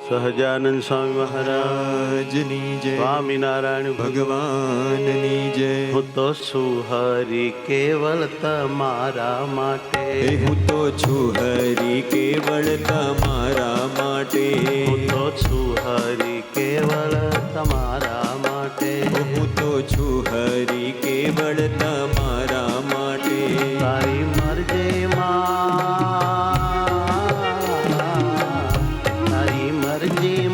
સહજાનંદ સ્વામી મહારાજની જય, સ્વામિનારાયણ ભગવાનની જય। હું તો છું હરિ કેવલ તમારા માટે, હું તો છું હરિ કેવળ તમારા માટે, હું તો છું હરિ કેવલ તમારા માટે, હું તો છું હરિ કેવળ તમારા માટે। તારી મરજી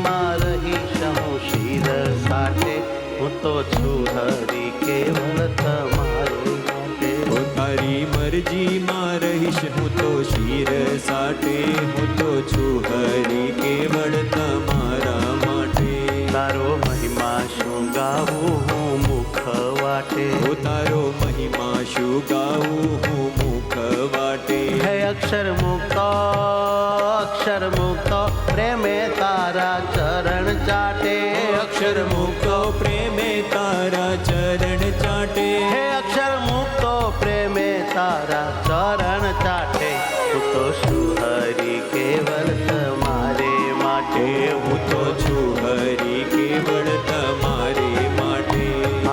માં રહીશ હું શિર સાથે, હું તો છું હરિ કેવલ તમારી માટે, તારી મરજીમાં રહીશ હું તો શિર સાથે, હું તો છું હરિ કેવળ તમારા માટે। તારો મહિમા શું ગાવું હું મુખ વાટે, તારો મહિમા શું ગાવું હું મુખ વાટે। હે અક્ષર મુક્તો પ્રેમે તારા ચરણ ચાટે, અક્ષર મુક્તો પ્રેમે તારા ચરણ ચાટે, હે અક્ષર મુક્તો પ્રેમે તારા ચરણ ચાટે, હું તો છું હરિ કેવલ તમારે માટે, હું તો છું હરિ કેવળ તમારે માટે।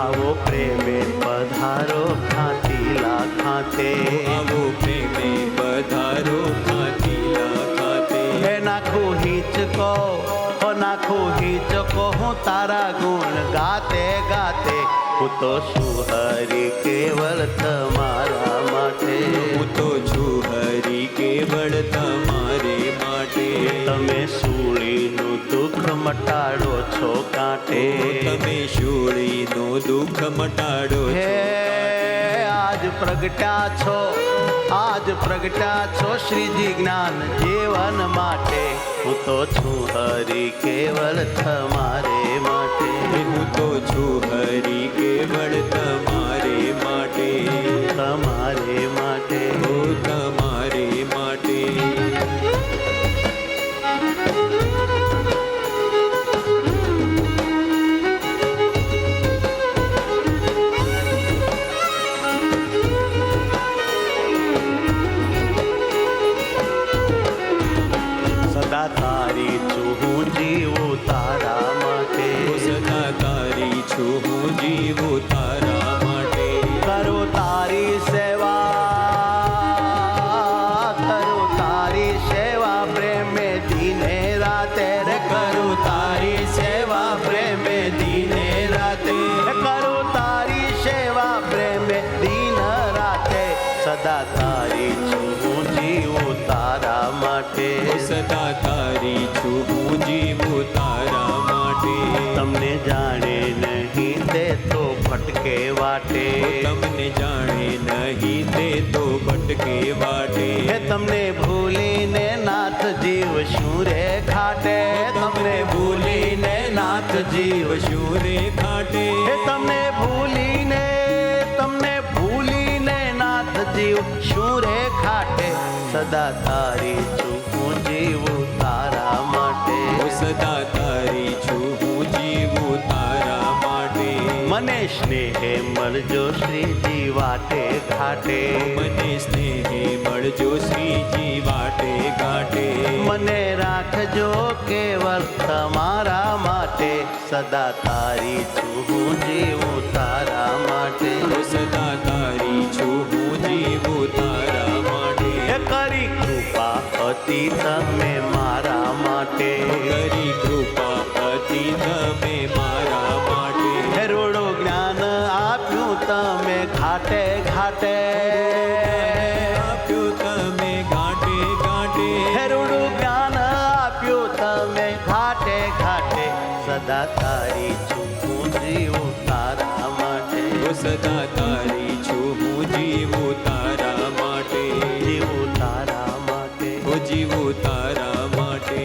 આવો પ્રેમે પધારો ખાતીલા ખાતે, આવો પ્રેમે પધારો ખાતીલા ખાતે, હે નાખું હિંચકો હું તારા ગુણ ગાતે ગાતે, હું તો છું હરિ કેવળ તમારા માટે, હું તો છું હરિ કેવળ તમારે માટે। તમે સૂળીનું દુઃખ મટાડો છો કાંટે, તમે શૂળીનું દુઃખ મટાડો છો હે આજ પ્રગટ્યા છો શ્રીજી જ્ઞાન જીવન માટે, હું તો છું હરિ કેવળ તમારે માટે, હું તો છું હરિ કેવળ તમારે માટે, તમારે માટે, હું તમારે માટે। સદા તારી છું હું જીવું તારા માટે, સદા તારી છું હું જીવું તારા માટે, કરો તારી સેવા પ્રેમે દિને રાતે રે, કરું તારી સેવા પ્રેમે દિને રાતે, કરું તારી સેવા પ્રેમે દિન રાતે, સદા તારી છું હું જીવું તારા માટે, સદા તારી છું હું જીવું તારા માટે। તમને જાણે નહીં તે તો ભટકે વાટે, તમને જાણે નહીં તે તો ભટકે વાટે, હે તમને ભૂલીને નાથ જીવ શું રે ખાટે, તમને ભૂલીને નાથ જીવ શું રે ખાટે, હે તમને ભૂલીને નાથ જીવ શું રે ખાટે, સદા તારી છું હું જીવું તારા માટે, સદા તારી છું હું જીવું તારા માટે। મને સ્નેહે મળજો શ્રીજી વાટે ઘાટે, મને સ્નેહે મળજો શ્રીજી વાટે ઘાટે, મને રાખજો કેવલ તમારા માટે, સદા તારી છું હું જીવું તારા માટે, સદા તારી છું હું જીવું તારા માટે। હે કરી કૃપા અતિ તમે મારા માટે, કરી કૃપા અતિ તમે મારા માટે, હે રોડો જ્ઞાન આપ્યું તમે ઘાટે ઘાટે, આપ્યું તમે ઘાટે ઘાટે, હે રોડું જ્ઞાન આપ્યું તમે ઘાટે ઘાટે, સદા તારી છું હું જીવું તારા માટે, સદા તારી છું હું જીવું તારા માટે, જીવું તારા માટે, હું જીવું તારા માટે।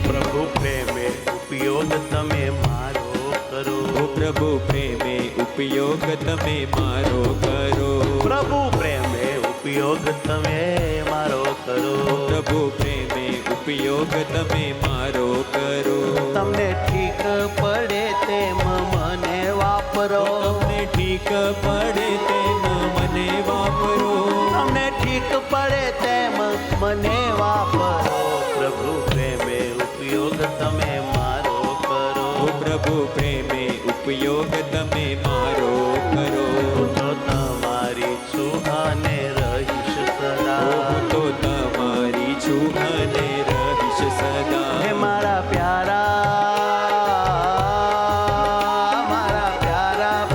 પ્રભુ પ્રેમે ઉપયોગ તમે મારો કરો, પ્રભુ પ્રેમે ઉપયોગ તમે મારો કરો, પ્રભુ પ્રેમે ઉપયોગ તમે મારો કરો, પ્રભુ પ્રેમે ઉપયોગ તમે મારો પ્રેમે ઉપયોગ તમે મારો કરો. ઓ પ્રભુ પ્રેમે ઉપયોગ તમે મારો કરો. હું તો તમારી છું અને રહીશ સદા. હું તો તમારી છું અને રહીશ સદા. હે મારા પ્યારા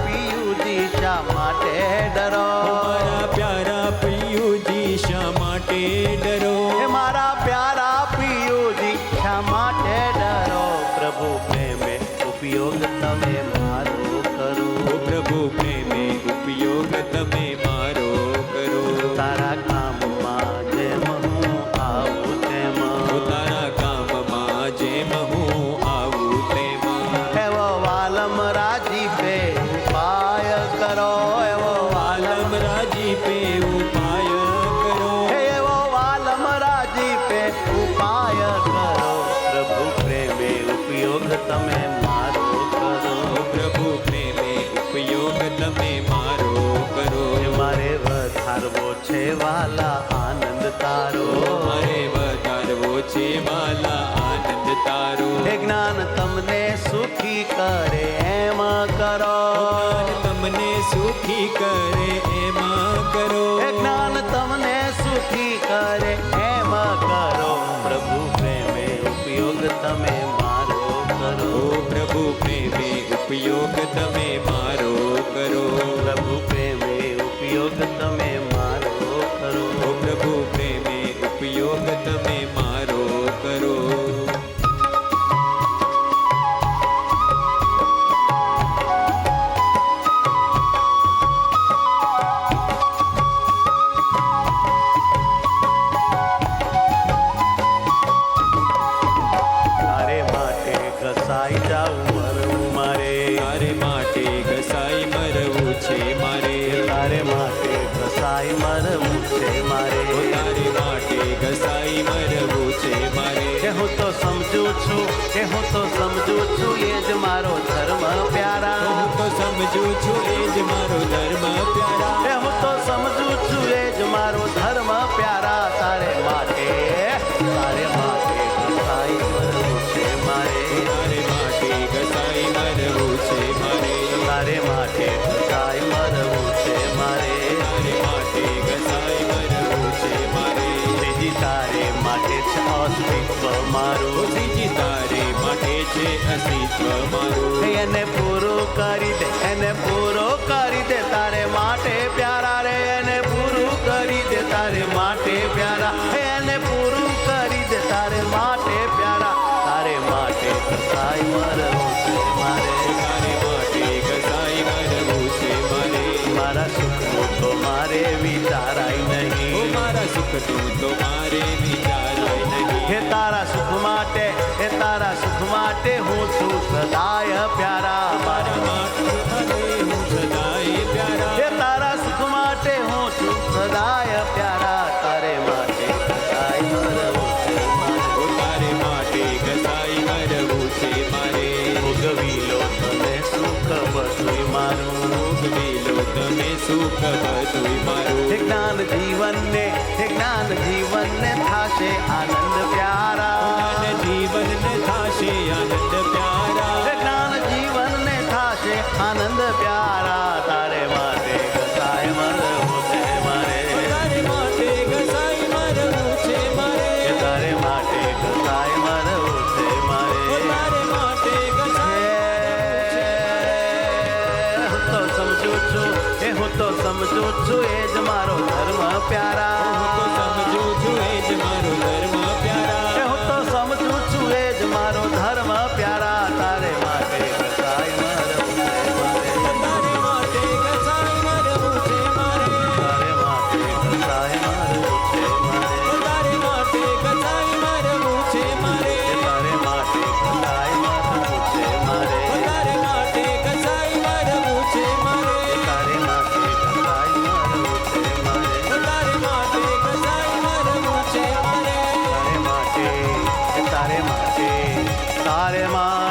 પિયુજી શા માટે ડરો. મારા પ્યારા પિયુજી શા માટે ડરો. હે મારા પ્યારા પિયુજી શા માટે ડરો. પ્રભુ પ્રેમે ઉપયોગ તમે મારો કરો. ઓ પ્રભુ પ્રેમે ઉપયોગ તમે મારો કરો. તારા કામમાં જેમ હું આવું તેમ. તારા કામમાં જેમ હું આવું તેમ. એવો વાલમ રાજીપે ઉપાય કરો. એવો વાલમ રાજીપે ઉપાય કરો. એવો વાલમ રાજીપે ઉપાય કરો. પ્રભુ પ્રેમે ઉપયોગ તમે મારો કરો. ઓ પ્રભુ પ્રેમે ઉપયોગ તમે મારો કરો. મારે વધારવો છે વાલા આનંદ તારો. મારે વધારવો છે વાલા આનંદ તારો. હે જ્ઞાન તમને સુખી કરે એમ કરો. તમને સુખી કરે એમ કરો. હે જ્ઞાન તમને સુખી કરે એમ કરો. પ્રભુ પ્રેમે ઉપયોગ તમે મારો કરો. ઓ પ્રભુ પ્રેમે ઉપયોગ તમે મારો કરો. પ્રભુ પ્રેમે ઉપયોગ તમે મારો કરો. ઓ પ્રભુ પ્રેમે ઉપયોગ તમે મારો કરો. તારે માટે ઘસાઈ જાઉં મરવું મારે. તારે માટે ઘસાઈ મરવું છે મારે. તારે માટે ઘસાઈ મરવું છે મારે. ઓ તારે માટે ઘસાઈ મરવું છે મારે. કે હું તો સમજું છું કે હું તો સમજું છું એ જ મારો ધર્મ પ્યારા. હું તો સમજું છું એ જ મારો ધર્મ પ્યારા. કે હું તો સમજું છું એ જ મારો ધર્મ પ્યારા. તારે માટે ઘસાઈ મરવું છે મારે. તારે માટે ઘસાઈ મરવું છે મારે. તારે માટે ઘસાઈ મરવું છે મારે. તારે માટે ઘસાઈ મરવું છે મારે. શ્રીજી તારે માટે છે અસ્તિત્વ મારું. ઓછીજી તારે માટે છે અસ્તિત્વ મારું. એને પૂરું કરી દે એને પૂરો કરી દે તારે માટે પ્યારા રે. એને પૂરું કરી દે તારે માટે પ્યારા. એને પૂરું કરી દે તારે માટે પ્યારા. તારે માટે ઘસાઈ મરવું છે મારે. તારે માટે ઘસાઈ મરવું છે મારે. મારા સુખનું તો મારે વિચારાય ઓ નહીં. મારા સુખનું તો મારે વિચારાય નહીં. હે તારા સુખ માટે હે તારા સુખ માટે હું છું સદાય પ્યારા. મારા માટે હું સદાય પ્યારા. હે તારા સુખ માટે હું છું સદાય પ્યારા. તારે માટે ઘસાઈ મરવું છે મારે. ઓ તારે માટે ઘસાઈ મરવું છે મારે. ભોગવી લો તમે સુખ બધુંય મારું. ભોગવી લો તમે સુખ બધુંય મારું. હે જ્ઞાન જીવનને થાશે આનંદ પ્યારા. જ્ઞાન જીવનને થાશે આનંદ પ્યારા. હે જ્ઞાન જીવનને થાશે આનંદ પ્યારા. તારે માટે ઘસાઈ મરવું છે મારે. તારે માટે ઘસાઈ મરવું છે મારે. કે તારે માટે ઘસાઈ મરવું છે મારે. તારે માટે ઘસાઈ હું તો સમજું છું એ જ મારો ધર્મ પ્યારા. હું તો સમજું છું એ જ મારો ધર્મ પ્યારા. હું તો સમજું છું એ જ મારો ધર્મ પ્યારા. તારે માટે ઘસાઈ મરવું છે મારે. તારે માટે ઘસાઈ મરવું છે મારે. તારે માટે ઘસાઈ મરવું છે મારે. તારે માટે ઘસાઈ મરવું છે મારે. તારે માટે ઘસાઈ મરવું છે મારે. તારે માટે ઘસાઈ મરવું છે મારે. તારે માટે ઘસાઈ મરવું છે મારે. તારે માટે ઘસાઈ મરવું છે મારે. તારે માટે તારે માટે